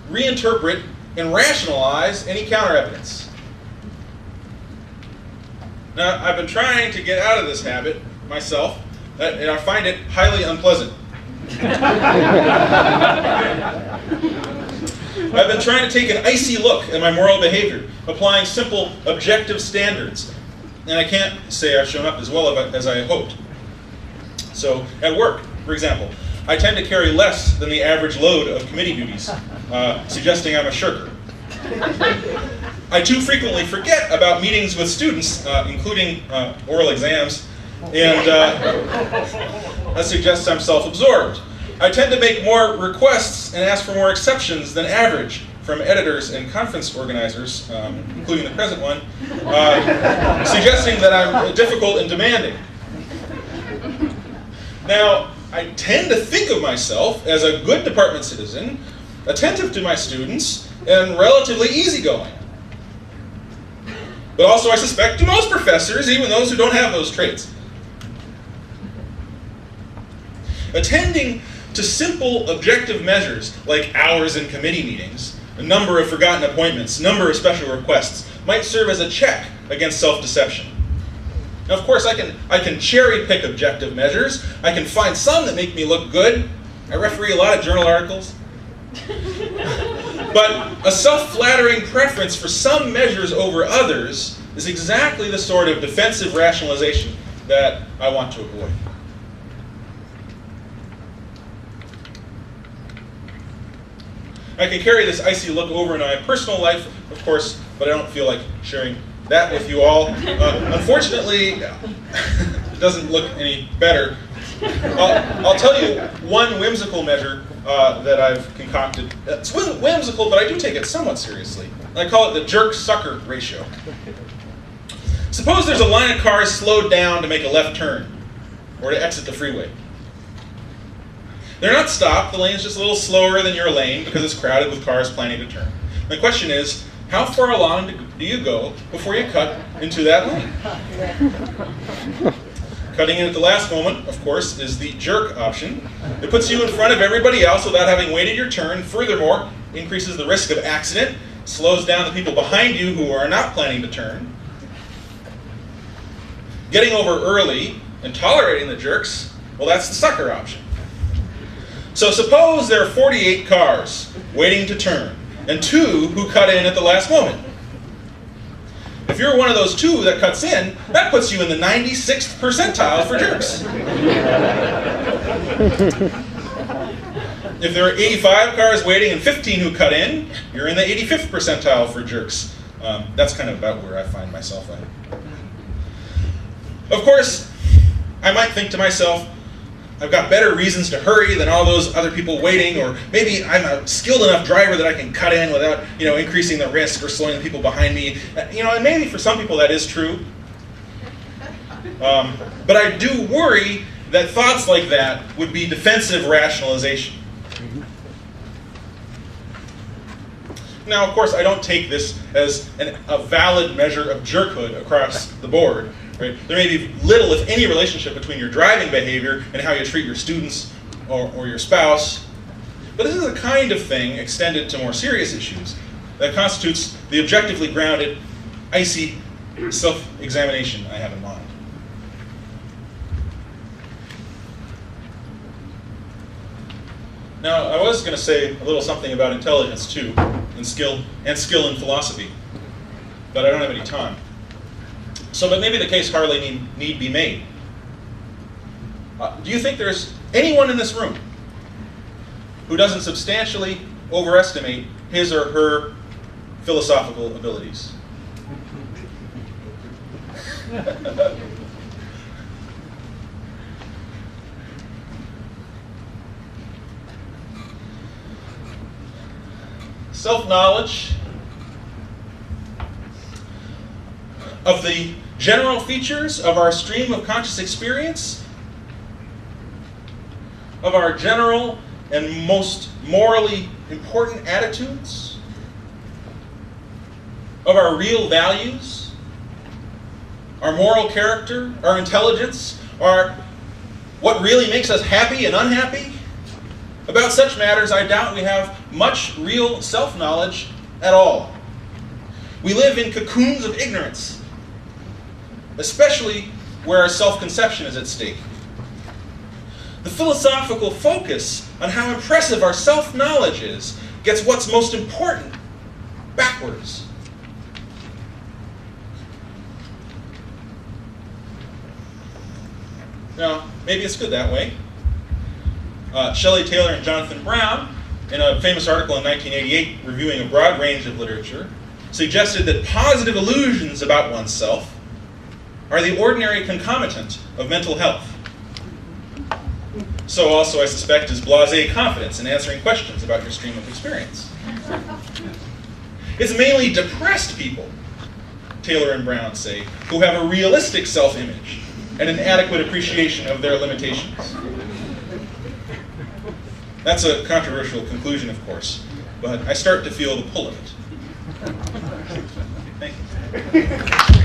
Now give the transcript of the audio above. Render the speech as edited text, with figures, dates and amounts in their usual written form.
reinterpret, and rationalize any counter-evidence. Now, I've been trying to get out of this habit myself, and I find it highly unpleasant. I've been trying to take an icy look at my moral behavior, applying simple, objective standards, and I can't say I've shown up as well as I hoped. So, at work, for example, I tend to carry less than the average load of committee duties, suggesting I'm a shirker. I too frequently forget about meetings with students, including oral exams, and that suggests I'm self-absorbed. I tend to make more requests and ask for more exceptions than average from editors and conference organizers, including the present one, suggesting that I'm difficult and demanding. Now, I tend to think of myself as a good department citizen, attentive to my students, and relatively easygoing. But also, I suspect, to most professors, even those who don't have those traits. Attending to simple, objective measures like hours in committee meetings, a number of forgotten appointments, number of special requests, might serve as a check against self-deception. Now, of course, I can cherry-pick objective measures. I can find some that make me look good. I referee a lot of journal articles. But a self-flattering preference for some measures over others is exactly the sort of defensive rationalization that I want to avoid. I can carry this icy look over in my personal life, of course, but I don't feel like sharing that with you all. Unfortunately, it doesn't look any better. I'll tell you one whimsical measure that I've concocted. It's whimsical, but I do take it somewhat seriously. I call it the jerk-sucker ratio. Suppose there's a line of cars slowed down to make a left turn or to exit the freeway. They're not stopped. The lane's just a little slower than your lane because it's crowded with cars planning to turn. The question is, how far along do you go before you cut into that lane? Cutting in at the last moment, of course, is the jerk option. It puts you in front of everybody else without having waited your turn. Furthermore, increases the risk of accident, slows down the people behind you who are not planning to turn. Getting over early and tolerating the jerks, well, that's the sucker option. So suppose there are 48 cars waiting to turn, and 2 who cut in at the last moment. If you're one of those 2 that cuts in, that puts you in the 96th percentile for jerks. If there are 85 cars waiting and 15 who cut in, you're in the 85th percentile for jerks. That's kind of about where I find myself at. Of course, I might think to myself, I've got better reasons to hurry than all those other people waiting, or maybe I'm a skilled enough driver that I can cut in without, increasing the risk or slowing the people behind me. And maybe for some people that is true. But I do worry that thoughts like that would be defensive rationalization. Now, of course, I don't take this as a valid measure of jerkhood across the board. Right? There may be little, if any, relationship between your driving behavior and how you treat your students or your spouse. But this is a kind of thing extended to more serious issues that constitutes the objectively grounded, icy self-examination I have in mind. Now, I was going to say a little something about intelligence, too, and skill in philosophy, but I don't have any time. But maybe the case hardly need be made. Do you think there's anyone in this room who doesn't substantially overestimate his or her philosophical abilities? Self-knowledge of the general features of our stream of conscious experience, of our general and most morally important attitudes, of our real values, our moral character, our intelligence, what really makes us happy and unhappy. About such matters, I doubt we have much real self-knowledge at all. We live in cocoons of ignorance, especially where our self-conception is at stake. The philosophical focus on how impressive our self-knowledge is gets what's most important backwards. Now, maybe it's good that way. Shelley Taylor and Jonathan Brown, in a famous article in 1988 reviewing a broad range of literature, suggested that positive illusions about oneself are the ordinary concomitant of mental health. So also, I suspect, is blasé confidence in answering questions about your stream of experience. It's mainly depressed people, Taylor and Brown say, who have a realistic self-image and an adequate appreciation of their limitations. That's a controversial conclusion, of course, but I start to feel the pull of it. Thank you.